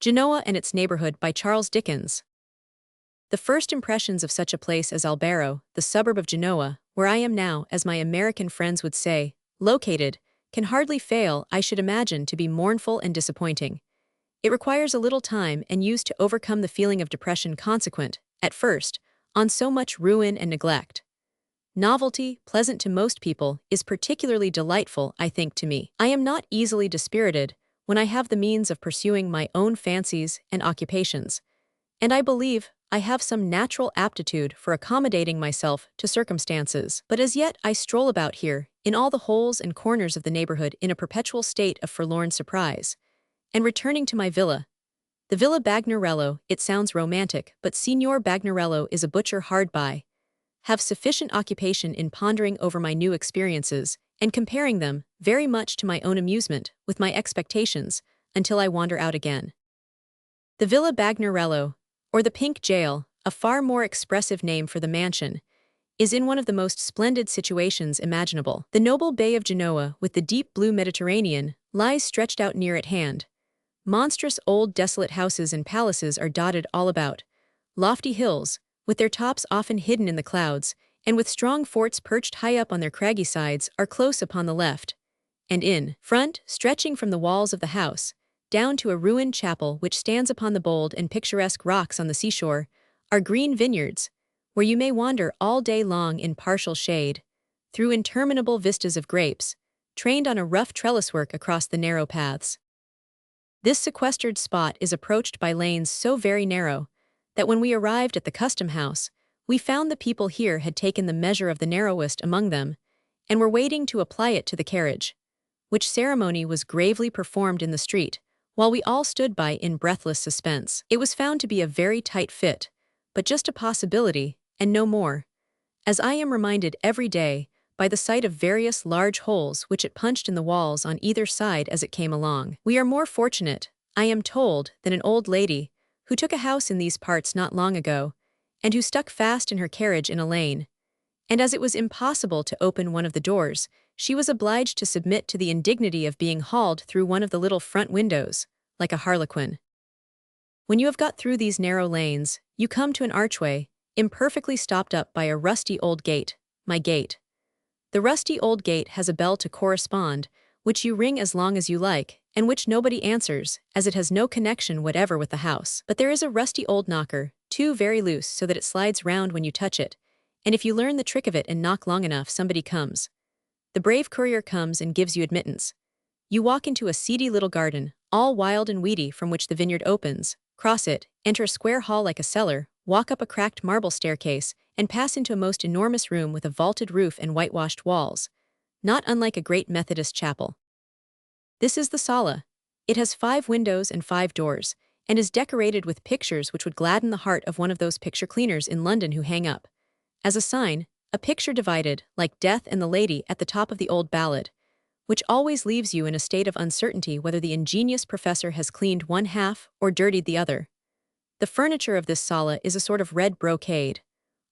GENOA and Its Neighbourhood by Charles Dickens. The first impressions of such a place as Albaro, the suburb of Genoa, where I am now, as my American friends would say, located, can hardly fail, I should imagine, to be mournful and disappointing. It requires a little time and use to overcome the feeling of depression consequent, at first, on so much ruin and neglect. Novelty, pleasant to most people, is particularly delightful, I think, to me. I am not easily dispirited when I have the means of pursuing my own fancies and occupations, and I believe I have some natural aptitude for accommodating myself to circumstances. But as yet I stroll about here, in all the holes and corners of the neighborhood, in a perpetual state of forlorn surprise. And returning to my villa, the Villa Bagnarello, it sounds romantic, but Signor Bagnarello is a butcher hard by, have sufficient occupation in pondering over my new experiences and comparing them, very much to my own amusement, with my expectations, until I wander out again. The Villa Bagnarello, or the Pink Jail, a far more expressive name for the mansion, is in one of the most splendid situations imaginable. The noble Bay of Genoa, with the deep blue Mediterranean, lies stretched out near at hand. Monstrous old desolate houses and palaces are dotted all about. Lofty hills, with their tops often hidden in the clouds, and with strong forts perched high up on their craggy sides, are close upon the left. And in front, stretching from the walls of the house, down to a ruined chapel which stands upon the bold and picturesque rocks on the seashore, are green vineyards, where you may wander all day long in partial shade, through interminable vistas of grapes, trained on a rough trellis-work across the narrow paths. This sequestered spot is approached by lanes so very narrow that when we arrived at the custom house, we found the people here had taken the measure of the narrowest among them, and were waiting to apply it to the carriage, which ceremony was gravely performed in the street, while we all stood by in breathless suspense. It was found to be a very tight fit, but just a possibility, and no more, as I am reminded every day by the sight of various large holes which it punched in the walls on either side as it came along. We are more fortunate, I am told, than an old lady who took a house in these parts not long ago, and who stuck fast in her carriage in a lane, and as it was impossible to open one of the doors, she was obliged to submit to the indignity of being hauled through one of the little front windows, like a harlequin. When you have got through these narrow lanes, you come to an archway, imperfectly stopped up by a rusty old gate, my gate. The rusty old gate has a bell to correspond, which you ring as long as you like, and which nobody answers, as it has no connection whatever with the house. But there is a rusty old knocker, too very loose so that it slides round when you touch it, and if you learn the trick of it and knock long enough, somebody comes. The brave courier comes and gives you admittance. You walk into a seedy little garden, all wild and weedy, from which the vineyard opens, cross it, enter a square hall like a cellar, walk up a cracked marble staircase, and pass into a most enormous room with a vaulted roof and whitewashed walls, not unlike a great Methodist chapel. This is the sala. It has 5 windows and 5 doors, and is decorated with pictures which would gladden the heart of one of those picture cleaners in London who hang up, as a sign, a picture divided, like Death and the Lady, at the top of the old ballad, which always leaves you in a state of uncertainty whether the ingenious professor has cleaned one half or dirtied the other. The furniture of this sala is a sort of red brocade.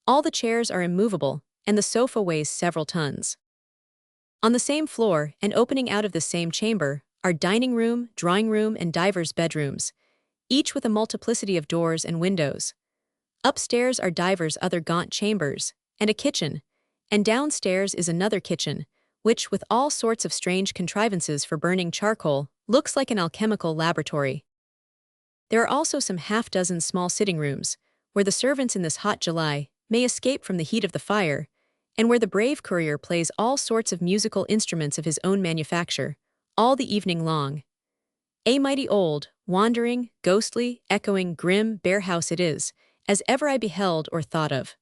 All the chairs are immovable, and the sofa weighs several tons. On the same floor, and opening out of the same chamber, are dining room, drawing room, and divers bedrooms, each with a multiplicity of doors and windows. Upstairs are divers other gaunt chambers, and a kitchen, and downstairs is another kitchen, which, with all sorts of strange contrivances for burning charcoal, looks like an alchemical laboratory. There are also some half-dozen small sitting rooms, where the servants in this hot July may escape from the heat of the fire, and where the brave courier plays all sorts of musical instruments of his own manufacture, all the evening long. A mighty old, wandering, ghostly, echoing, grim, bare house it is, as ever I beheld or thought of.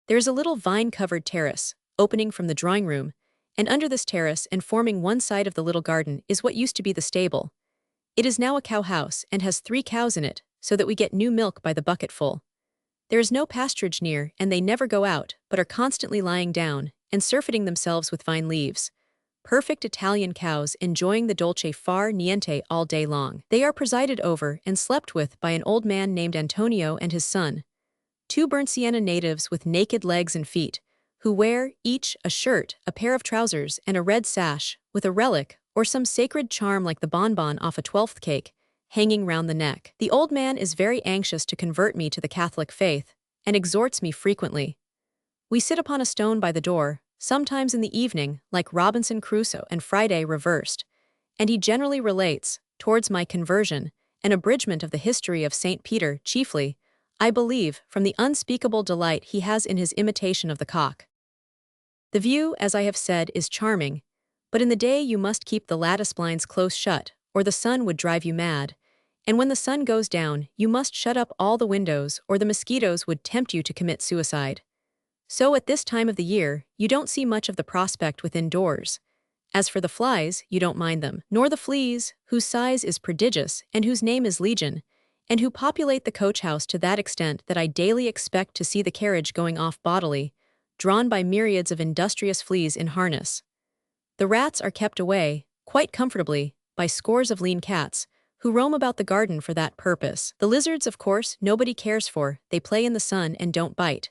There is a little vine-covered terrace, opening from the drawing-room, and under this terrace and forming one side of the little garden is what used to be the stable. It is now a cow-house and has 3 cows in it, so that we get new milk by the bucketful. There is no pasturage near, and they never go out, but are constantly lying down and surfeiting themselves with vine leaves. Perfect Italian cows enjoying the dolce far niente all day long. They are presided over and slept with by an old man named Antonio and his son, 2 burnt sienna natives with naked legs and feet, who wear, each, a shirt, a pair of trousers, and a red sash, with a relic, or some sacred charm like the bonbon off a 12th cake, hanging round the neck. The old man is very anxious to convert me to the Catholic faith, and exhorts me frequently. We sit upon a stone by the door, sometimes in the evening, like Robinson Crusoe and Friday reversed, and he generally relates, towards my conversion, an abridgment of the history of St. Peter, chiefly, I believe, from the unspeakable delight he has in his imitation of the cock. The view, as I have said, is charming, but in the day you must keep the lattice blinds close shut, or the sun would drive you mad, and when the sun goes down, you must shut up all the windows, or the mosquitoes would tempt you to commit suicide. So at this time of the year, you don't see much of the prospect within doors. As for the flies, you don't mind them, nor the fleas, whose size is prodigious and whose name is Legion, and who populate the coach-house to that extent that I daily expect to see the carriage going off bodily, drawn by myriads of industrious fleas in harness. The rats are kept away, quite comfortably, by scores of lean cats, who roam about the garden for that purpose. The lizards, of course, nobody cares for, they play in the sun and don't bite.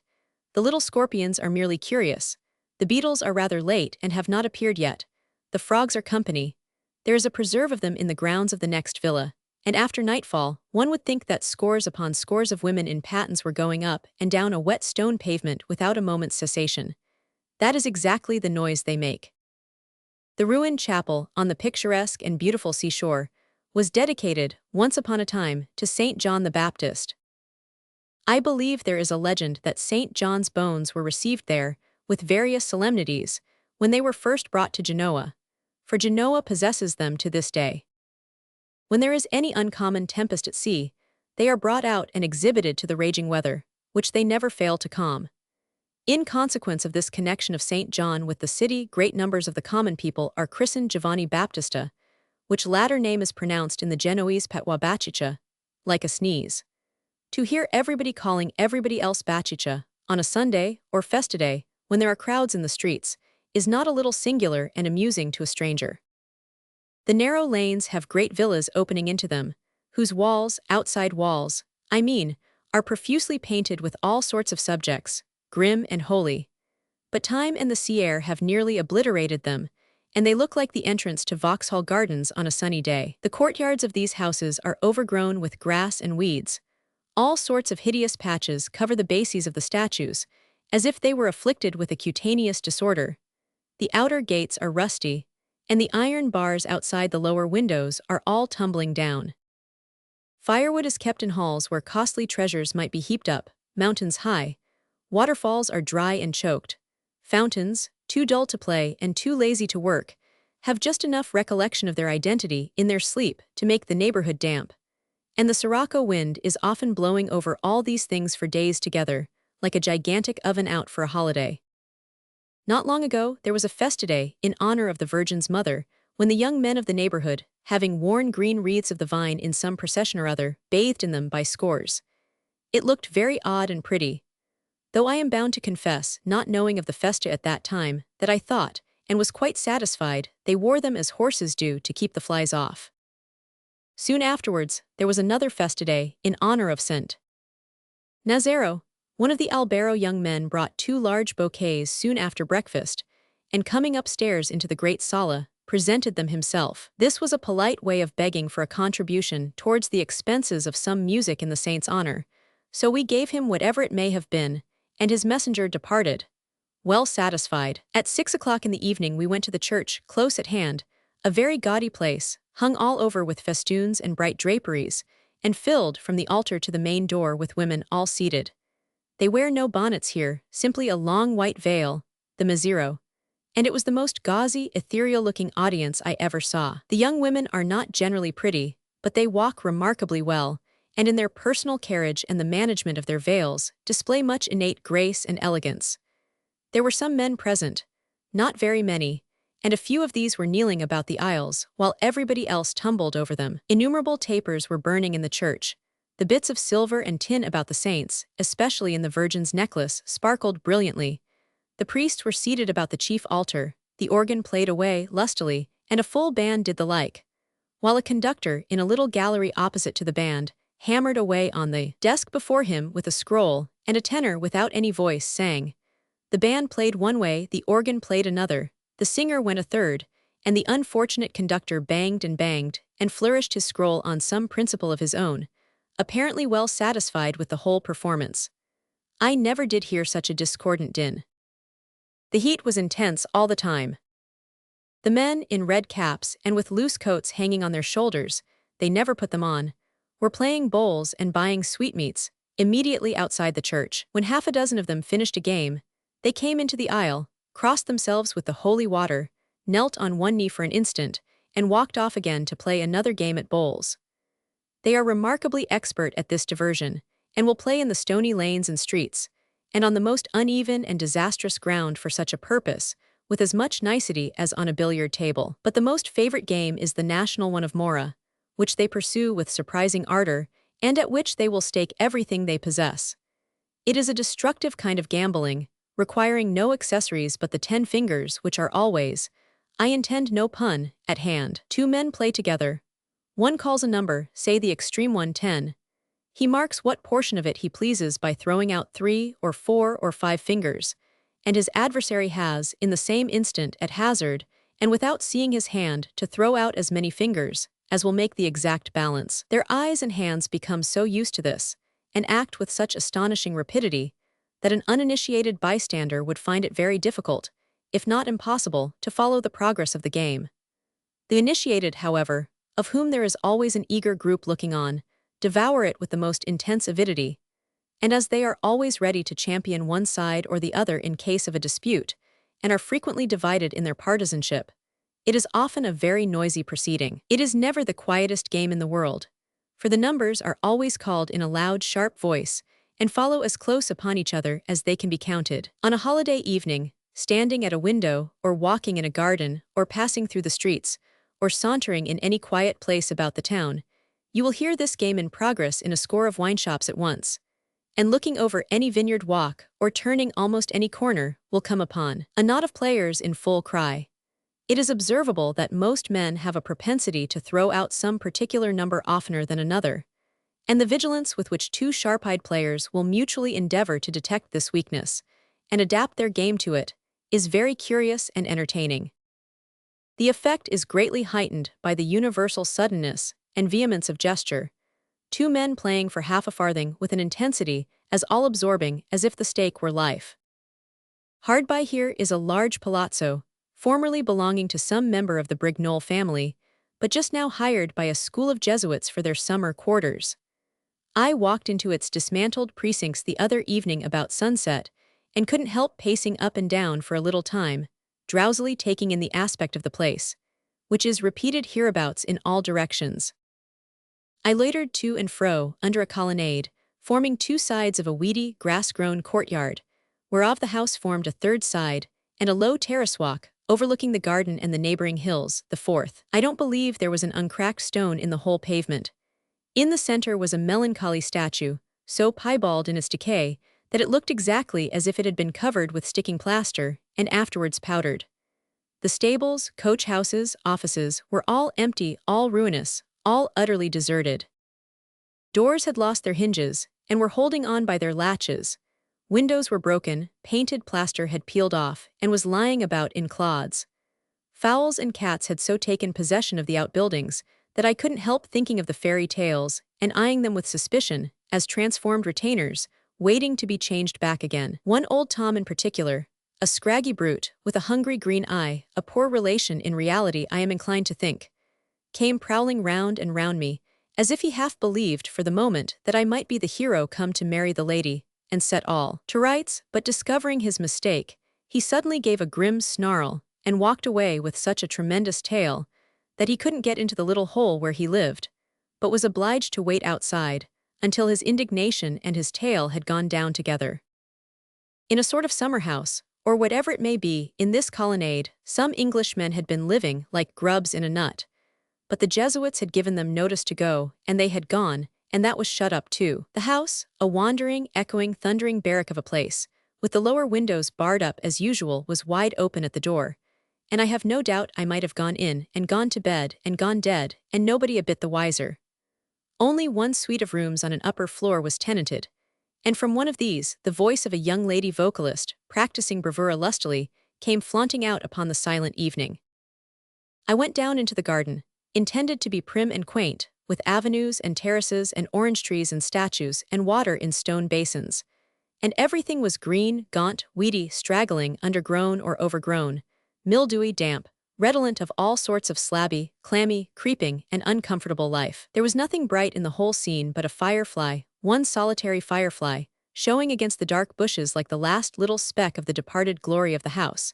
The little scorpions are merely curious. The beetles are rather late and have not appeared yet. The frogs are company. There is a preserve of them in the grounds of the next villa, and after nightfall, one would think that scores upon scores of women in pattens were going up and down a wet stone pavement without a moment's cessation. That is exactly the noise they make. The ruined chapel, on the picturesque and beautiful seashore, was dedicated, once upon a time, to St. John the Baptist. I believe there is a legend that St. John's bones were received there, with various solemnities, when they were first brought to Genoa, for Genoa possesses them to this day. When there is any uncommon tempest at sea, they are brought out and exhibited to the raging weather, which they never fail to calm. In consequence of this connection of St. John with the city, great numbers of the common people are christened Giovanni Baptista, which latter name is pronounced in the Genoese patois Baciccia, like a sneeze. To hear everybody calling everybody else Baciccia, on a Sunday or festa day, when there are crowds in the streets, is not a little singular and amusing to a stranger. The narrow lanes have great villas opening into them, whose walls, outside walls, I mean, are profusely painted with all sorts of subjects, grim and holy. But time and the sea air have nearly obliterated them, and they look like the entrance to Vauxhall Gardens on a sunny day. The courtyards of these houses are overgrown with grass and weeds. All sorts of hideous patches cover the bases of the statues, as if they were afflicted with a cutaneous disorder. The outer gates are rusty, and the iron bars outside the lower windows are all tumbling down. Firewood is kept in halls where costly treasures might be heaped up, mountains high. Waterfalls are dry and choked. Fountains, too dull to play and too lazy to work, have just enough recollection of their identity in their sleep to make the neighborhood damp. And the sirocco wind is often blowing over all these things for days together, like a gigantic oven out for a holiday. Not long ago, there was a festa day in honor of the Virgin's mother, when the young men of the neighborhood, having worn green wreaths of the vine in some procession or other, bathed in them by scores. It looked very odd and pretty, though I am bound to confess, not knowing of the festa at that time, that I thought, and was quite satisfied, they wore them as horses do to keep the flies off. Soon afterwards, there was another festa day in honor of St. Nazaro. One of the Albero young men brought 2 large bouquets soon after breakfast, and coming upstairs into the great sala, presented them himself. This was a polite way of begging for a contribution towards the expenses of some music in the saint's honor, so we gave him whatever it may have been, and his messenger departed, well satisfied. At 6 o'clock in the evening we went to the church, close at hand, a very gaudy place, hung all over with festoons and bright draperies, and filled from the altar to the main door with women all seated. They wear no bonnets here, simply a long white veil, the mazzero, and it was the most gauzy, ethereal-looking audience I ever saw. The young women are not generally pretty, but they walk remarkably well, and in their personal carriage and the management of their veils, display much innate grace and elegance. There were some men present, not very many, and a few of these were kneeling about the aisles, while everybody else tumbled over them. Innumerable tapers were burning in the church. The bits of silver and tin about the saints, especially in the Virgin's necklace, sparkled brilliantly. The priests were seated about the chief altar, the organ played away lustily, and a full band did the like, while a conductor, in a little gallery opposite to the band, hammered away on the desk before him with a scroll, and a tenor without any voice sang. The band played one way, the organ played another, the singer went a third, and the unfortunate conductor banged, and flourished his scroll on some principle of his own, apparently well satisfied with the whole performance. I never did hear such a discordant din. The heat was intense all the time. The men, in red caps and with loose coats hanging on their shoulders, they never put them on, were playing bowls and buying sweetmeats immediately outside the church. When half a dozen of them finished a game, they came into the aisle, crossed themselves with the holy water, knelt on one knee for an instant, and walked off again to play another game at bowls. They are remarkably expert at this diversion, and will play in the stony lanes and streets, and on the most uneven and disastrous ground for such a purpose, with as much nicety as on a billiard table. But the most favorite game is the national one of Mora, which they pursue with surprising ardor, and at which they will stake everything they possess. It is a destructive kind of gambling, requiring no accessories but the 10 fingers, which are always, I intend no pun, at hand. 2 men play together. One calls a number, say the extreme one 10. He marks what portion of it he pleases by throwing out 3 or 4 or 5 fingers, and his adversary has, in the same instant, at hazard, and without seeing his hand, to throw out as many fingers as will make the exact balance. Their eyes and hands become so used to this, and act with such astonishing rapidity, that an uninitiated bystander would find it very difficult, if not impossible, to follow the progress of the game. The initiated, however, of whom there is always an eager group looking on, devour it with the most intense avidity, and as they are always ready to champion one side or the other in case of a dispute, and are frequently divided in their partisanship, it is often a very noisy proceeding. It is never the quietest game in the world, for the numbers are always called in a loud, sharp voice, and follow as close upon each other as they can be counted. On a holiday evening, standing at a window, or walking in a garden, or passing through the streets, or sauntering in any quiet place about the town, you will hear this game in progress in a score of wine-shops at once, and looking over any vineyard walk, or turning almost any corner, will come upon a knot of players in full cry. It is observable that most men have a propensity to throw out some particular number oftener than another, and the vigilance with which 2 sharp-eyed players will mutually endeavor to detect this weakness, and adapt their game to it, is very curious and entertaining. The effect is greatly heightened by the universal suddenness and vehemence of gesture, 2 men playing for half a farthing with an intensity as all-absorbing as if the stake were life. Hard by here is a large palazzo, formerly belonging to some member of the Brignole family, but just now hired by a school of Jesuits for their summer quarters. I walked into its dismantled precincts the other evening about sunset, and couldn't help pacing up and down for a little time, drowsily taking in the aspect of the place, which is repeated hereabouts in all directions. I loitered to and fro under a colonnade, forming 2 sides of a weedy, grass-grown courtyard, whereof the house formed a 3rd side, and a low terrace walk, overlooking the garden and the neighboring hills, the 4th. I don't believe there was an uncracked stone in the whole pavement. In the center was a melancholy statue, so piebald in its decay that it looked exactly as if it had been covered with sticking plaster and afterwards powdered. The stables, coach-houses, offices were all empty, all ruinous, all utterly deserted. Doors had lost their hinges and were holding on by their latches. Windows were broken, painted plaster had peeled off and was lying about in clods. Fowls and cats had so taken possession of the outbuildings that I couldn't help thinking of the fairy tales and eyeing them with suspicion as transformed retainers, waiting to be changed back again. One old Tom in particular, a scraggy brute with a hungry green eye, a poor relation in reality I am inclined to think, came prowling round and round me, as if he half believed for the moment that I might be the hero come to marry the lady, and set all to rights, but discovering his mistake, he suddenly gave a grim snarl and walked away with such a tremendous tail that he couldn't get into the little hole where he lived, but was obliged to wait outside until his indignation and his tail had gone down together. In a sort of summer house, or whatever it may be, in this colonnade, some Englishmen had been living like grubs in a nut, but the Jesuits had given them notice to go, and they had gone, and that was shut up too. The house, a wandering, echoing, thundering barrack of a place, with the lower windows barred up as usual, was wide open at the door, and I have no doubt I might have gone in and gone to bed and gone dead, and nobody a bit the wiser. Only one suite of rooms on an upper floor was tenanted, and from one of these the voice of a young lady vocalist, practicing bravura lustily, came flaunting out upon the silent evening. I went down into the garden, intended to be prim and quaint, with avenues and terraces and orange trees and statues and water in stone basins. And everything was green, gaunt, weedy, straggling, undergrown or overgrown, mildewy, damp, redolent of all sorts of slabby, clammy, creeping, and uncomfortable life. There was nothing bright in the whole scene but a firefly, one solitary firefly, showing against the dark bushes like the last little speck of the departed glory of the house.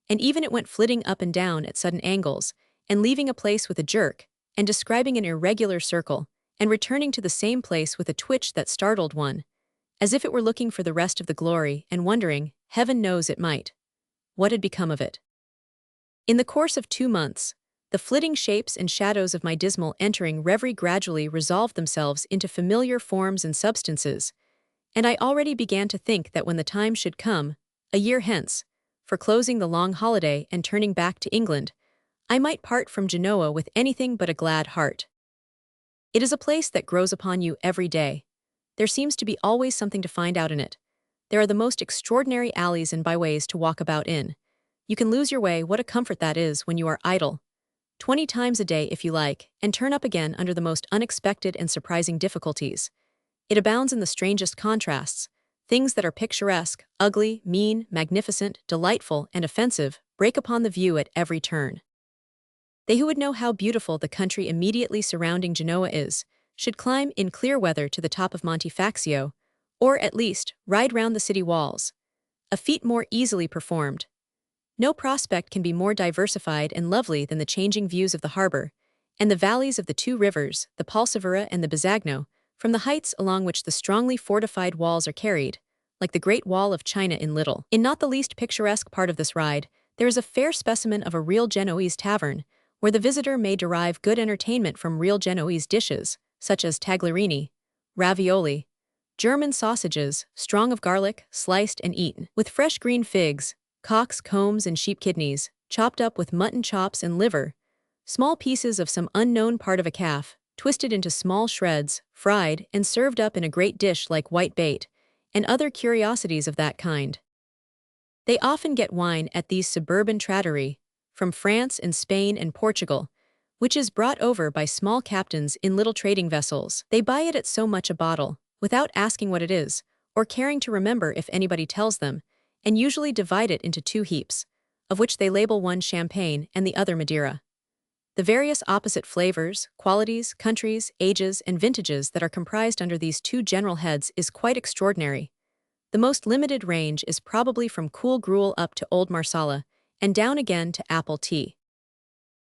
And even it went flitting up and down at sudden angles, and leaving a place with a jerk, and describing an irregular circle, and returning to the same place with a twitch that startled one, as if it were looking for the rest of the glory and wondering, heaven knows it might, what had become of it. In the course of 2 months, the flitting shapes and shadows of my dismal entering reverie gradually resolved themselves into familiar forms and substances, and I already began to think that when the time should come, a year hence, for closing the long holiday and turning back to England, I might part from Genoa with anything but a glad heart. It is a place that grows upon you every day. There seems to be always something to find out in it. There are the most extraordinary alleys and byways to walk about in. You can lose your way, what a comfort that is when you are idle, 20 times a day if you like, and turn up again under the most unexpected and surprising difficulties. It abounds in the strangest contrasts. Things that are picturesque, ugly, mean, magnificent, delightful, and offensive break upon the view at every turn. They who would know how beautiful the country immediately surrounding Genoa is, should climb in clear weather to the top of Monte Faxio, or at least ride round the city walls. A feat more easily performed. No prospect can be more diversified and lovely than the changing views of the harbor, and the valleys of the 2 rivers, the Polsevera and the Bisagno, from the heights along which the strongly fortified walls are carried, like the Great Wall of China in little. In not the least picturesque part of this ride, there is a fair specimen of a real Genoese tavern, where the visitor may derive good entertainment from real Genoese dishes, such as tagliarini, ravioli, German sausages, strong of garlic, sliced and eaten, with fresh green figs, cocks' combs and sheep kidneys, chopped up with mutton chops and liver, small pieces of some unknown part of a calf, twisted into small shreds, fried, and served up in a great dish like white bait, and other curiosities of that kind. They often get wine at these suburban trattorie, from France and Spain and Portugal, which is brought over by small captains in little trading vessels. They buy it at so much a bottle, without asking what it is, or caring to remember if anybody tells them, and usually divide it into 2 heaps, of which they label one champagne and the other Madeira. The various opposite flavors, qualities, countries, ages, and vintages that are comprised under these 2 general heads is quite extraordinary. The most limited range is probably from cool gruel up to old Marsala, and down again to apple tea.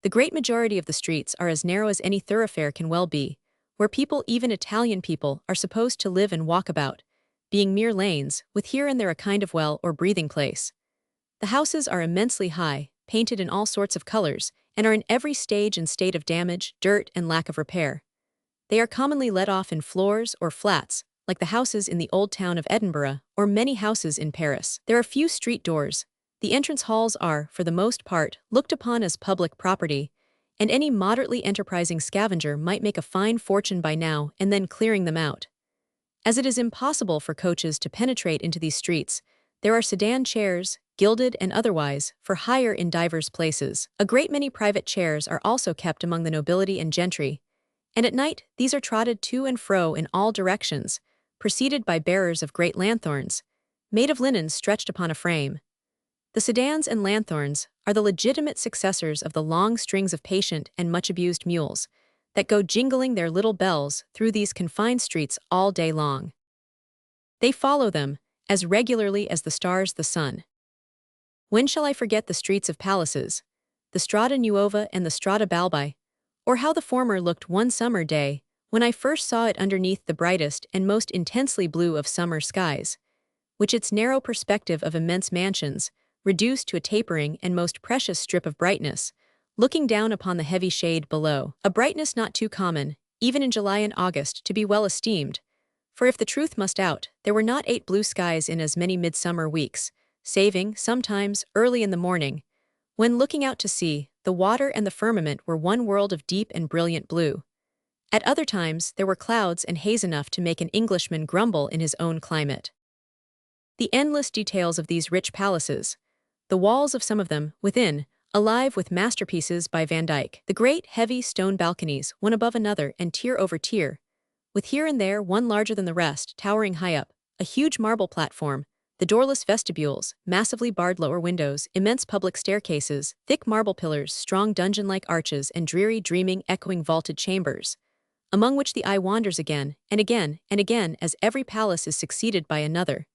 The great majority of the streets are as narrow as any thoroughfare can well be, where people, even Italian people, are supposed to live and walk about, being mere lanes, with here and there a kind of well or breathing place. The houses are immensely high, painted in all sorts of colors, and are in every stage and state of damage, dirt, and lack of repair. They are commonly let off in floors or flats, like the houses in the old town of Edinburgh, or many houses in Paris. There are few street doors. The entrance halls are, for the most part, looked upon as public property, and any moderately enterprising scavenger might make a fine fortune by now and then clearing them out. As it is impossible for coaches to penetrate into these streets, there are sedan chairs, gilded and otherwise, for hire in divers places. A great many private chairs are also kept among the nobility and gentry, and at night these are trotted to and fro in all directions, preceded by bearers of great lanthorns, made of linen stretched upon a frame. The sedans and lanthorns are the legitimate successors of the long strings of patient and much-abused mules that go jingling their little bells through these confined streets all day long. They follow them as regularly as the stars the sun. When shall I forget the streets of palaces, the Strada Nuova and the Strada Balbi, or how the former looked one summer day when I first saw it underneath the brightest and most intensely blue of summer skies, which its narrow perspective of immense mansions, reduced to a tapering and most precious strip of brightness, looking down upon the heavy shade below. A brightness not too common, even in July and August, to be well esteemed, for if the truth must out, there were not 8 blue skies in as many midsummer weeks, saving, sometimes, early in the morning, when looking out to sea, the water and the firmament were one world of deep and brilliant blue. At other times there were clouds and haze enough to make an Englishman grumble in his own climate. The endless details of these rich palaces, the walls of some of them, within, alive with masterpieces by Van Dyck. The great, heavy stone balconies, one above another and tier over tier, with here and there one larger than the rest, towering high up, a huge marble platform, the doorless vestibules, massively barred lower windows, immense public staircases, thick marble pillars, strong dungeon-like arches, and dreary, dreaming, echoing vaulted chambers, among which the eye wanders again, and again, and again, as every palace is succeeded by another.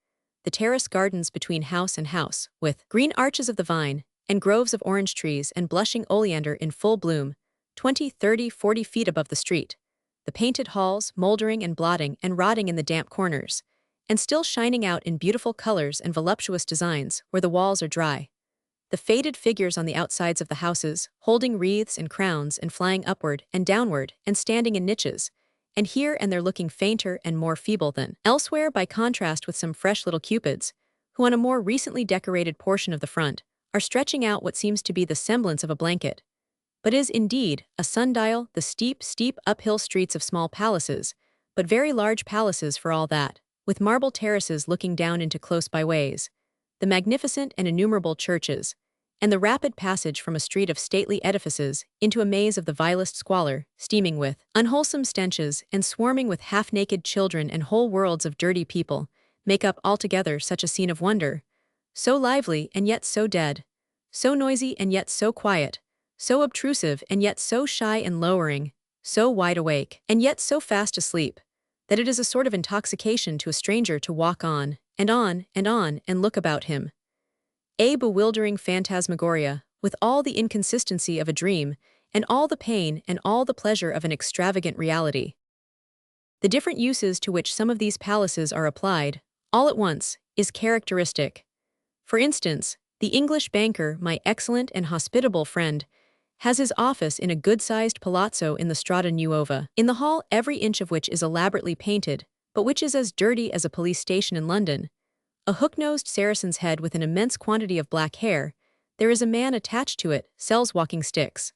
The terrace gardens between house and house, with green arches of the vine, and groves of orange trees and blushing oleander in full bloom, 20, 30, 40 feet above the street. The painted halls, moldering and blotting and rotting in the damp corners, and still shining out in beautiful colors and voluptuous designs where the walls are dry. The faded figures on the outsides of the houses, holding wreaths and crowns and flying upward and downward and standing in niches, and here and there looking fainter and more feeble than elsewhere by contrast with some fresh little cupids, who on a more recently decorated portion of the front are stretching out what seems to be the semblance of a blanket, but is indeed a sundial, the steep, steep uphill streets of small palaces, but very large palaces for all that, with marble terraces looking down into close-by ways, the magnificent and innumerable churches, and the rapid passage from a street of stately edifices into a maze of the vilest squalor, steaming with unwholesome stenches and swarming with half-naked children and whole worlds of dirty people, make up altogether such a scene of wonder, so lively and yet so dead, so noisy and yet so quiet, so obtrusive and yet so shy and lowering, so wide awake and yet so fast asleep, that it is a sort of intoxication to a stranger to walk on, and on, and on, and look about him. A bewildering phantasmagoria, with all the inconsistency of a dream, and all the pain and all the pleasure of an extravagant reality. The different uses to which some of these palaces are applied, all at once, is characteristic. For instance, the English banker, my excellent and hospitable friend, has his office in a good-sized palazzo in the Strada Nuova, in the hall every inch of which is elaborately painted, but which is as dirty as a police station in London. A hook-nosed Saracen's head with an immense quantity of black hair, there is a man attached to it, sells walking sticks.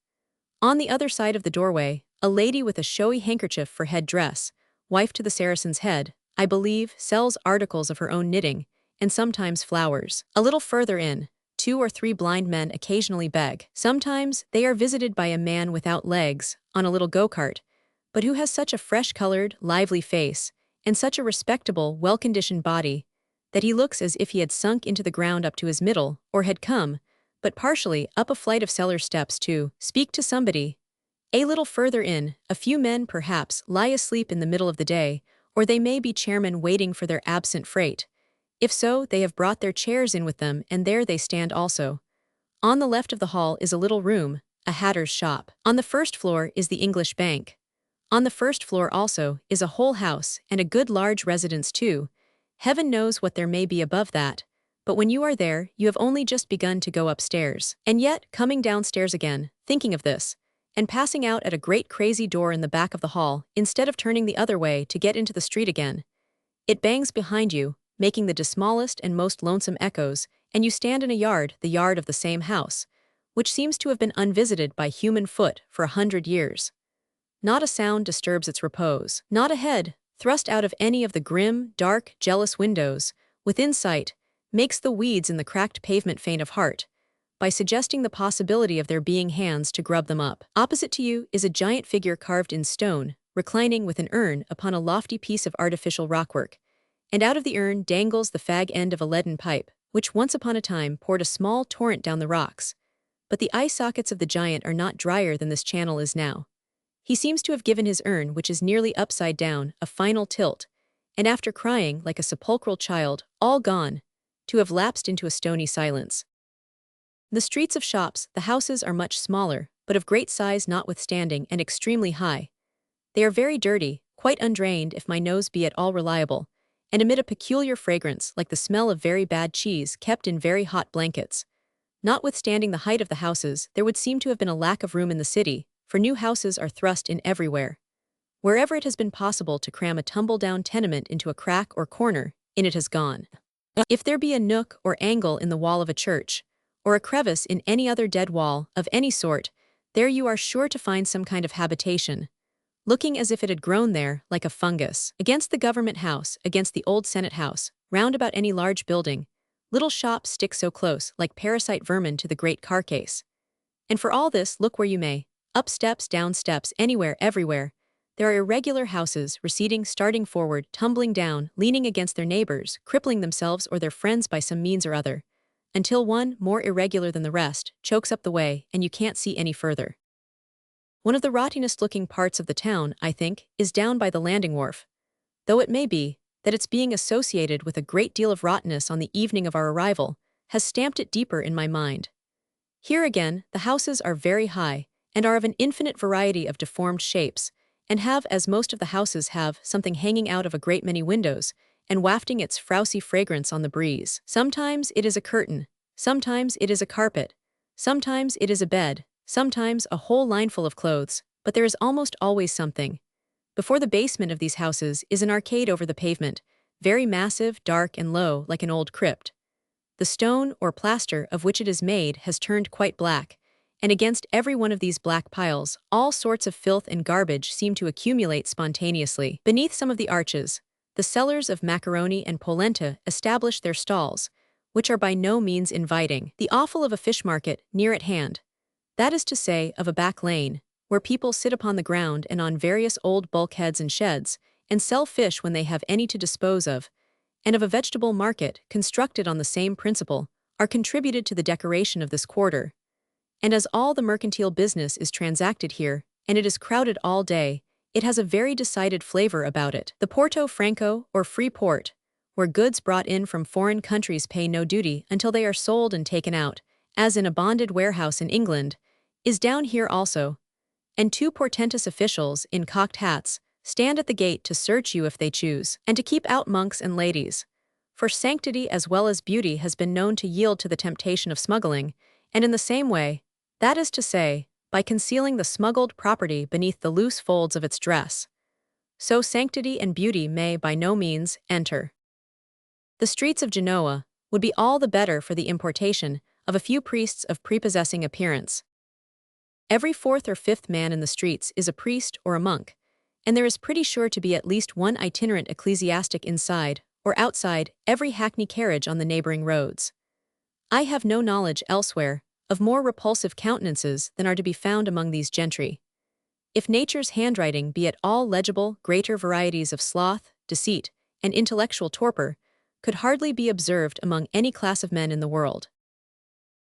On the other side of the doorway, a lady with a showy handkerchief for head dress, wife to the Saracen's head, I believe, sells articles of her own knitting, and sometimes flowers. A little further in, 2 or 3 blind men occasionally beg. Sometimes they are visited by a man without legs, on a little go-cart, but who has such a fresh-colored, lively face, and such a respectable, well-conditioned body, that he looks as if he had sunk into the ground up to his middle, or had come, but partially, up a flight of cellar steps to speak to somebody. A little further in, a few men perhaps lie asleep in the middle of the day, or they may be chairmen waiting for their absent freight. If so, they have brought their chairs in with them, and there they stand also. On the left of the hall is a little room, a hatter's shop. On the first floor is the English bank. On the first floor also is a whole house, and a good large residence too. Heaven knows what there may be above that, but when you are there, you have only just begun to go upstairs. And yet, coming downstairs again, thinking of this, and passing out at a great crazy door in the back of the hall, instead of turning the other way to get into the street again, it bangs behind you, making the smallest and most lonesome echoes, and you stand in a yard, the yard of the same house, which seems to have been unvisited by human foot for 100 years. Not a sound disturbs its repose, not a head, thrust out of any of the grim, dark, jealous windows, within sight, makes the weeds in the cracked pavement faint of heart, by suggesting the possibility of there being hands to grub them up. Opposite to you is a giant figure carved in stone, reclining with an urn upon a lofty piece of artificial rockwork, and out of the urn dangles the fag end of a leaden pipe, which once upon a time poured a small torrent down the rocks. But the eye sockets of the giant are not drier than this channel is now. He seems to have given his urn, which is nearly upside down, a final tilt, and after crying like a sepulchral child, all gone, to have lapsed into a stony silence. The streets of shops, the houses are much smaller, but of great size notwithstanding, and extremely high. They are very dirty, quite undrained if my nose be at all reliable, and emit a peculiar fragrance like the smell of very bad cheese kept in very hot blankets. Notwithstanding the height of the houses, there would seem to have been a lack of room in the city, for new houses are thrust in everywhere. Wherever it has been possible to cram a tumble-down tenement into a crack or corner, in it has gone. If there be a nook or angle in the wall of a church, or a crevice in any other dead wall, of any sort, there you are sure to find some kind of habitation, looking as if it had grown there, like a fungus. Against the government house, against the old Senate house, round about any large building, little shops stick so close, like parasite vermin to the great carcase. And for all this, look where you may. Up steps, down steps, anywhere, everywhere. There are irregular houses, receding, starting forward, tumbling down, leaning against their neighbors, crippling themselves or their friends by some means or other, until one, more irregular than the rest, chokes up the way, and you can't see any further. One of the rottingest-looking parts of the town, I think, is down by the landing wharf, though it may be that its being associated with a great deal of rottenness on the evening of our arrival has stamped it deeper in my mind. Here again, the houses are very high, and are of an infinite variety of deformed shapes, and have, as most of the houses have, something hanging out of a great many windows, and wafting its frowsy fragrance on the breeze. Sometimes it is a curtain, sometimes it is a carpet, sometimes it is a bed, sometimes a whole lineful of clothes, but there is almost always something. Before the basement of these houses is an arcade over the pavement, very massive, dark, and low, like an old crypt. The stone or plaster of which it is made has turned quite black, and against every one of these black piles, all sorts of filth and garbage seem to accumulate spontaneously. Beneath some of the arches, the sellers of macaroni and polenta establish their stalls, which are by no means inviting. The offal of a fish market near at hand, that is to say, of a back lane, where people sit upon the ground and on various old bulkheads and sheds, and sell fish when they have any to dispose of, and of a vegetable market, constructed on the same principle, are contributed to the decoration of this quarter. And as all the mercantile business is transacted here, and it is crowded all day, it has a very decided flavor about it. The Porto Franco, or free port, where goods brought in from foreign countries pay no duty until they are sold and taken out, as in a bonded warehouse in England, is down here also, and two portentous officials in cocked hats stand at the gate to search you if they choose, and to keep out monks and ladies. For sanctity as well as beauty has been known to yield to the temptation of smuggling, and in the same way, that is to say, by concealing the smuggled property beneath the loose folds of its dress. So sanctity and beauty may by no means enter. The streets of Genoa would be all the better for the importation of a few priests of prepossessing appearance. Every fourth or fifth man in the streets is a priest or a monk, and there is pretty sure to be at least one itinerant ecclesiastic inside or outside every hackney carriage on the neighboring roads. I have no knowledge elsewhere of more repulsive countenances than are to be found among these gentry. If nature's handwriting be at all legible, greater varieties of sloth, deceit, and intellectual torpor could hardly be observed among any class of men in the world.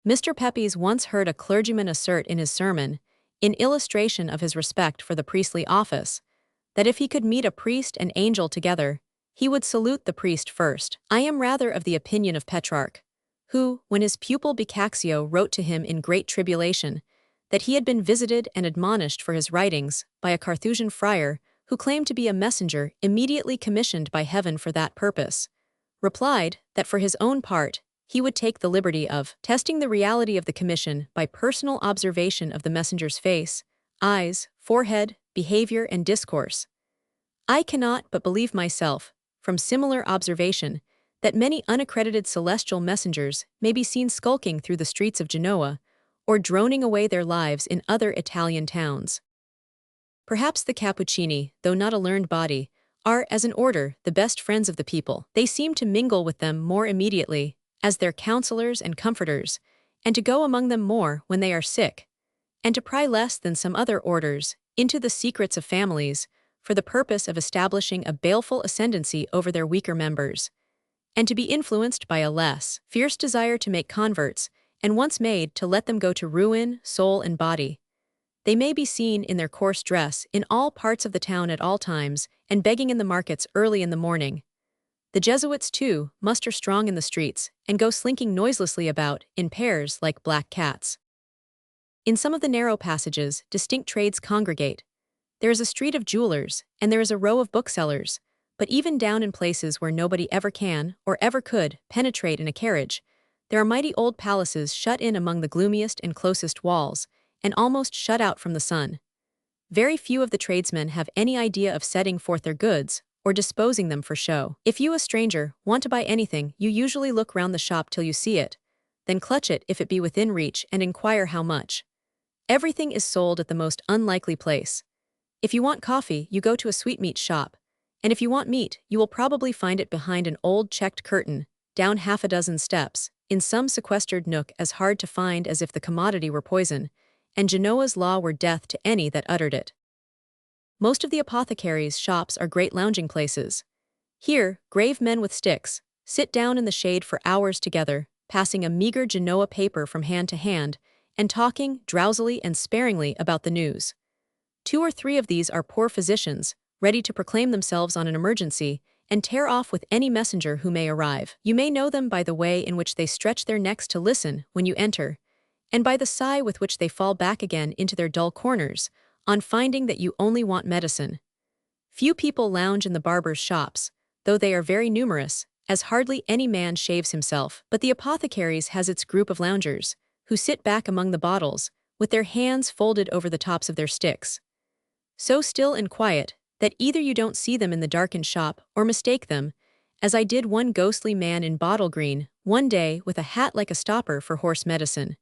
Mr. Pepys once heard a clergyman assert in his sermon, in illustration of his respect for the priestly office, that if he could meet a priest and angel together, he would salute the priest first. I am rather of the opinion of Petrarch, who, when his pupil Boccaccio wrote to him in great tribulation, that he had been visited and admonished for his writings by a Carthusian friar who claimed to be a messenger immediately commissioned by heaven for that purpose, replied that for his own part, he would take the liberty of testing the reality of the commission by personal observation of the messenger's face, eyes, forehead, behavior, and discourse. I cannot but believe myself, from similar observation, that many unaccredited celestial messengers may be seen skulking through the streets of Genoa, or droning away their lives in other Italian towns. Perhaps the Cappuccini, though not a learned body, are, as an order, the best friends of the people. They seem to mingle with them more immediately, as their counselors and comforters, and to go among them more when they are sick, and to pry less than some other orders into the secrets of families, for the purpose of establishing a baleful ascendancy over their weaker members, and to be influenced by a less fierce desire to make converts, and once made to let them go to ruin, soul and body. They may be seen in their coarse dress in all parts of the town at all times, and begging in the markets early in the morning. The Jesuits, too, muster strong in the streets, and go slinking noiselessly about, in pairs like black cats. In some of the narrow passages, distinct trades congregate. There is a street of jewelers, and there is a row of booksellers, but even down in places where nobody ever can, or ever could, penetrate in a carriage, there are mighty old palaces shut in among the gloomiest and closest walls, and almost shut out from the sun. Very few of the tradesmen have any idea of setting forth their goods, or disposing them for show. If you, a stranger, want to buy anything, you usually look round the shop till you see it, then clutch it if it be within reach and inquire how much. Everything is sold at the most unlikely place. If you want coffee, you go to a sweetmeat shop, and if you want meat, you will probably find it behind an old checked curtain, down half a dozen steps, in some sequestered nook as hard to find as if the commodity were poison, and Genoa's law were death to any that uttered it. Most of the apothecaries' shops are great lounging places. Here, grave men with sticks sit down in the shade for hours together, passing a meager Genoa paper from hand to hand, and talking drowsily and sparingly about the news. 2 or 3 of these are poor physicians, ready to proclaim themselves on an emergency, and tear off with any messenger who may arrive. You may know them by the way in which they stretch their necks to listen when you enter, and by the sigh with which they fall back again into their dull corners, on finding that you only want medicine. Few people lounge in the barbers' shops, though they are very numerous, as hardly any man shaves himself. But the apothecaries has its group of loungers, who sit back among the bottles, with their hands folded over the tops of their sticks. So still and quiet, that either you don't see them in the darkened shop or mistake them, as I did one ghostly man in bottle green, one day with a hat like a stopper for horse medicine.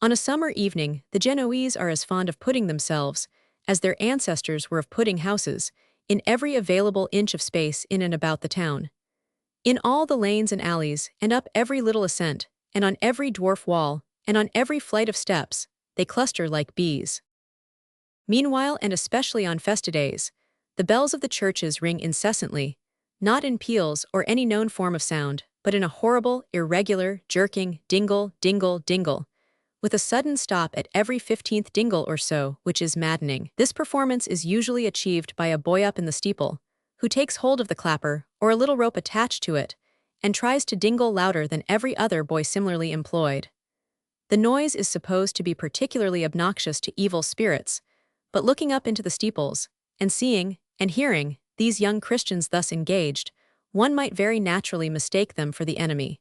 On a summer evening, the Genoese are as fond of putting themselves, as their ancestors were of putting houses, in every available inch of space in and about the town. In all the lanes and alleys, and up every little ascent, and on every dwarf wall, and on every flight of steps, they cluster like bees. Meanwhile, and especially on festidays, the bells of the churches ring incessantly, not in peals or any known form of sound, but in a horrible, irregular, jerking dingle, dingle, dingle, with a sudden stop at every 15th dingle or so, which is maddening. This performance is usually achieved by a boy up in the steeple, who takes hold of the clapper, or a little rope attached to it, and tries to dingle louder than every other boy similarly employed. The noise is supposed to be particularly obnoxious to evil spirits, but looking up into the steeples, and seeing, and hearing, these young Christians thus engaged, one might very naturally mistake them for the enemy.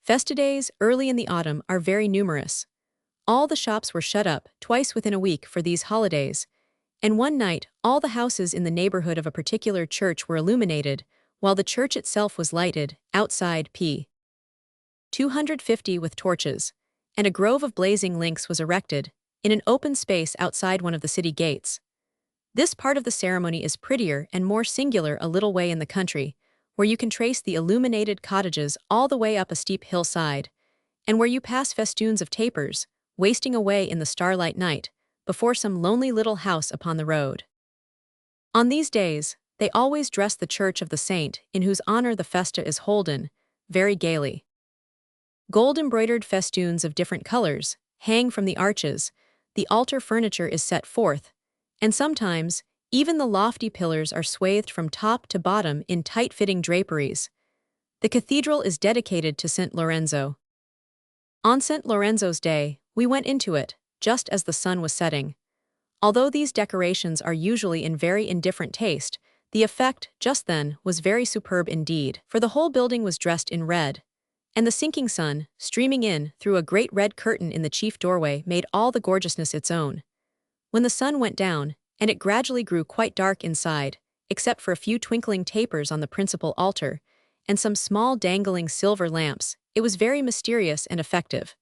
Festidays early in the autumn are very numerous. All the shops were shut up twice within a week for these holidays, and one night all the houses in the neighborhood of a particular church were illuminated, while the church itself was lighted, outside p. 250 with torches, and a grove of blazing links was erected, in an open space outside one of the city gates. This part of the ceremony is prettier and more singular a little way in the country, where you can trace the illuminated cottages all the way up a steep hillside, and where you pass festoons of tapers, wasting away in the starlight night, before some lonely little house upon the road. On these days, they always dress the church of the saint in whose honor the festa is holden, very gaily. Gold-embroidered festoons of different colors hang from the arches, the altar furniture is set forth, and sometimes even the lofty pillars are swathed from top to bottom in tight-fitting draperies. The cathedral is dedicated to St. Lorenzo. On St. Lorenzo's day, we went into it, just as the sun was setting. Although these decorations are usually in very indifferent taste, the effect, just then, was very superb indeed, for the whole building was dressed in red, and the sinking sun, streaming in through a great red curtain in the chief doorway, made all the gorgeousness its own. When the sun went down, and it gradually grew quite dark inside, except for a few twinkling tapers on the principal altar, and some small dangling silver lamps, it was very mysterious and effective.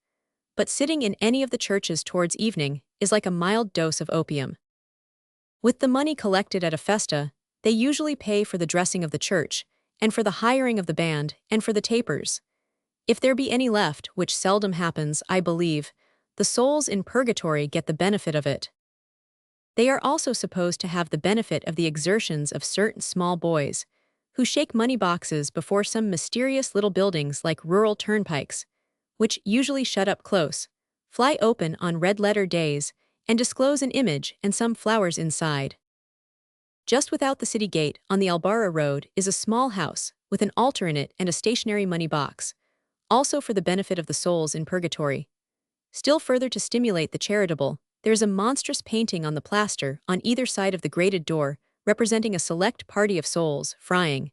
But sitting in any of the churches towards evening is like a mild dose of opium. With the money collected at a festa, they usually pay for the dressing of the church, and for the hiring of the band, and for the tapers. If there be any left, which seldom happens, I believe, the souls in purgatory get the benefit of it. They are also supposed to have the benefit of the exertions of certain small boys, who shake money boxes before some mysterious little buildings like rural turnpikes, which usually shut up close, fly open on red-letter days, and disclose an image and some flowers inside. Just without the city gate, on the Albarra road, is a small house, with an altar in it and a stationary money box, also for the benefit of the souls in purgatory. Still further to stimulate the charitable, there is a monstrous painting on the plaster on either side of the grated door, representing a select party of souls frying.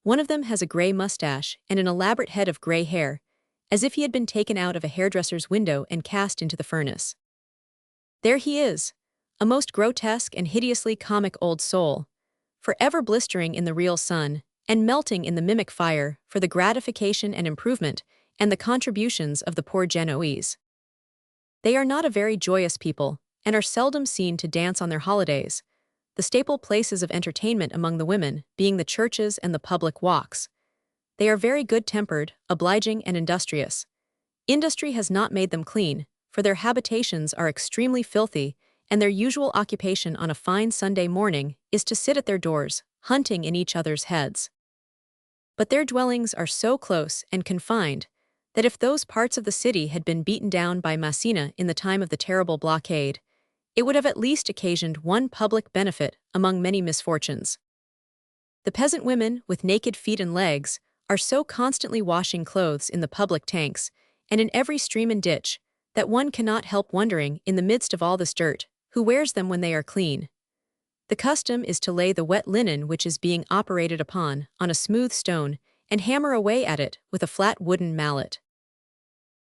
One of them has a gray mustache and an elaborate head of gray hair, as if he had been taken out of a hairdresser's window and cast into the furnace. There he is, a most grotesque and hideously comic old soul, forever blistering in the real sun, and melting in the mimic fire for the gratification and improvement and the contributions of the poor Genoese. They are not a very joyous people, and are seldom seen to dance on their holidays, the staple places of entertainment among the women being the churches and the public walks. They are very good-tempered, obliging, and industrious. Industry has not made them clean, for their habitations are extremely filthy, and their usual occupation on a fine Sunday morning is to sit at their doors, hunting in each other's heads. But their dwellings are so close and confined that if those parts of the city had been beaten down by Messina in the time of the terrible blockade, it would have at least occasioned one public benefit among many misfortunes. The peasant women, with naked feet and legs, are so constantly washing clothes in the public tanks and in every stream and ditch that one cannot help wondering, in the midst of all this dirt, who wears them when they are clean. The custom is to lay the wet linen which is being operated upon on a smooth stone and hammer away at it with a flat wooden mallet.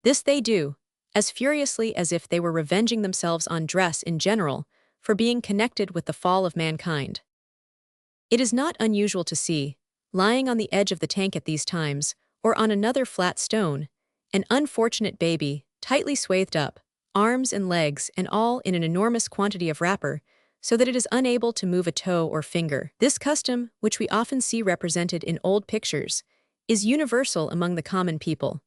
This they do, as furiously as if they were revenging themselves on dress in general for being connected with the fall of mankind. It is not unusual to see, lying on the edge of the tank at these times, or on another flat stone, an unfortunate baby, tightly swathed up, arms and legs and all in an enormous quantity of wrapper, so that it is unable to move a toe or finger. This custom, which we often see represented in old pictures, is universal among the common people.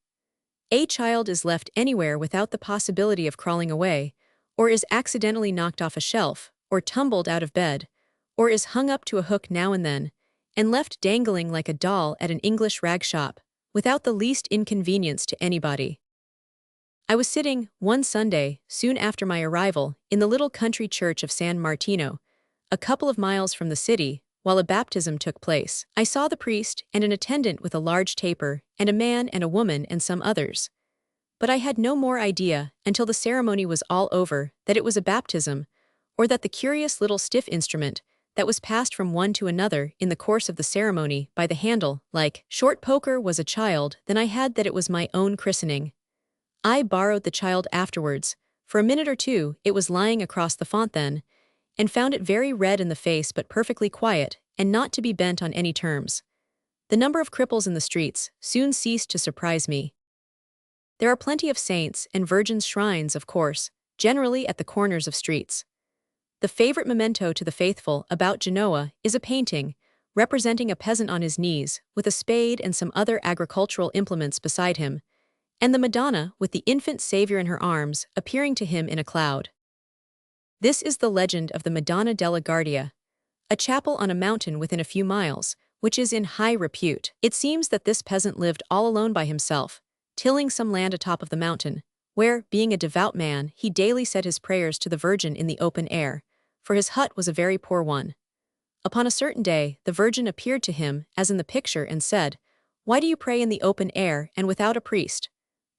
A child is left anywhere without the possibility of crawling away, or is accidentally knocked off a shelf, or tumbled out of bed, or is hung up to a hook now and then, and left dangling like a doll at an English rag shop, without the least inconvenience to anybody. I was sitting, one Sunday, soon after my arrival, in the little country church of San Martino, a couple of miles from the city, while a baptism took place. I saw the priest and an attendant with a large taper, and a man and a woman and some others. But I had no more idea, until the ceremony was all over, that it was a baptism, or that the curious little stiff instrument, that was passed from one to another in the course of the ceremony by the handle, like short poker, was a child, than I had that it was my own christening. I borrowed the child afterwards. For a minute or two it was lying across the font then, and found it very red in the face but perfectly quiet, and not to be bent on any terms. The number of cripples in the streets soon ceased to surprise me. There are plenty of saints and virgins' shrines, of course, generally at the corners of streets. The favorite memento to the faithful about Genoa is a painting, representing a peasant on his knees, with a spade and some other agricultural implements beside him, and the Madonna, with the infant Savior in her arms, appearing to him in a cloud. This is the legend of the Madonna della Guardia, a chapel on a mountain within a few miles, which is in high repute. It seems that this peasant lived all alone by himself, tilling some land atop of the mountain, where, being a devout man, he daily said his prayers to the Virgin in the open air, for his hut was a very poor one. Upon a certain day, the Virgin appeared to him, as in the picture, and said, "Why do you pray in the open air and without a priest?"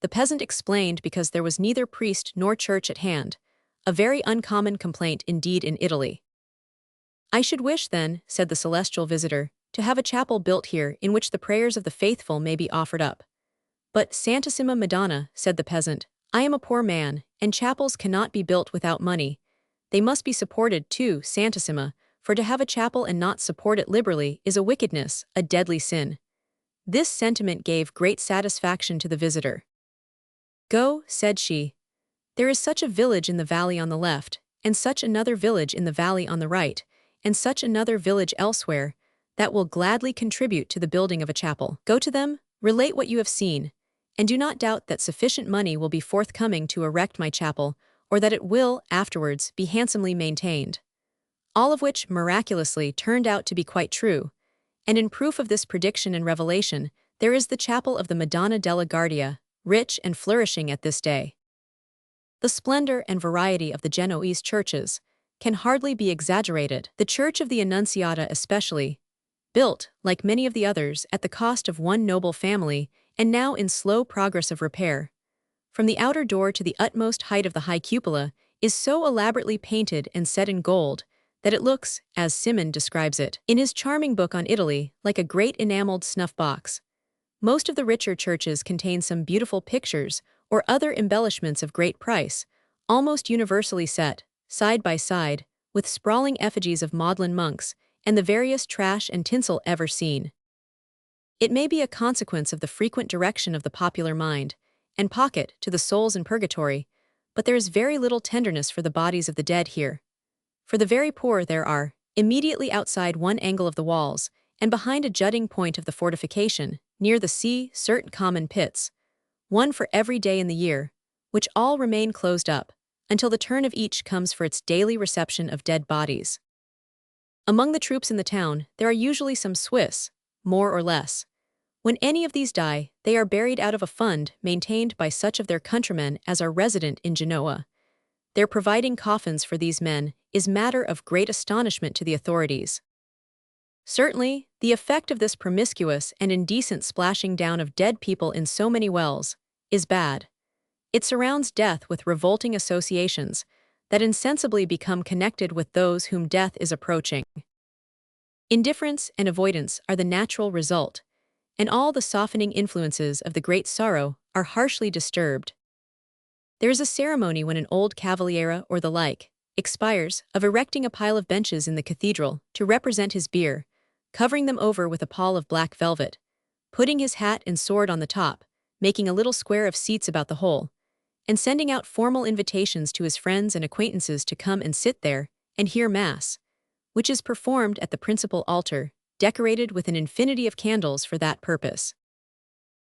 The peasant explained because there was neither priest nor church at hand, a very uncommon complaint indeed in Italy. "I should wish then," said the celestial visitor, "to have a chapel built here in which the prayers of the faithful may be offered up." "But, Santissima Madonna," said the peasant, "I am a poor man, and chapels cannot be built without money. They must be supported too, Santissima, for to have a chapel and not support it liberally is a wickedness, a deadly sin." This sentiment gave great satisfaction to the visitor. "Go," said she. "There is such a village in the valley on the left, and such another village in the valley on the right, and such another village elsewhere, that will gladly contribute to the building of a chapel. Go to them, relate what you have seen, and do not doubt that sufficient money will be forthcoming to erect my chapel, or that it will, afterwards, be handsomely maintained." All of which, miraculously, turned out to be quite true, and in proof of this prediction and revelation, there is the chapel of the Madonna della Guardia, rich and flourishing at this day. The splendor and variety of the Genoese churches can hardly be exaggerated. The Church of the Annunziata especially, built, like many of the others, at the cost of one noble family, and now in slow progress of repair, from the outer door to the utmost height of the high cupola, is so elaborately painted and set in gold that it looks, as Simon describes it in his charming book on Italy, like a great enameled snuff-box. Most of the richer churches contain some beautiful pictures or other embellishments of great price, almost universally set, side by side, with sprawling effigies of maudlin monks and the various trash and tinsel ever seen. It may be a consequence of the frequent direction of the popular mind and pocket to the souls in purgatory, but there is very little tenderness for the bodies of the dead here. For the very poor there are, immediately outside one angle of the walls, and behind a jutting point of the fortification, near the sea, certain common pits, one for every day in the year, which all remain closed up, until the turn of each comes for its daily reception of dead bodies. Among the troops in the town, there are usually some Swiss, more or less. When any of these die, they are buried out of a fund maintained by such of their countrymen as are resident in Genoa. Their providing coffins for these men is matter of great astonishment to the authorities. Certainly, the effect of this promiscuous and indecent splashing down of dead people in so many wells is bad. It surrounds death with revolting associations that insensibly become connected with those whom death is approaching. Indifference and avoidance are the natural result, and all the softening influences of the great sorrow are harshly disturbed. There is a ceremony when an old cavaliere or the like expires of erecting a pile of benches in the cathedral to represent his bier, covering them over with a pall of black velvet, putting his hat and sword on the top, making a little square of seats about the whole, and sending out formal invitations to his friends and acquaintances to come and sit there and hear Mass, which is performed at the principal altar, decorated with an infinity of candles for that purpose.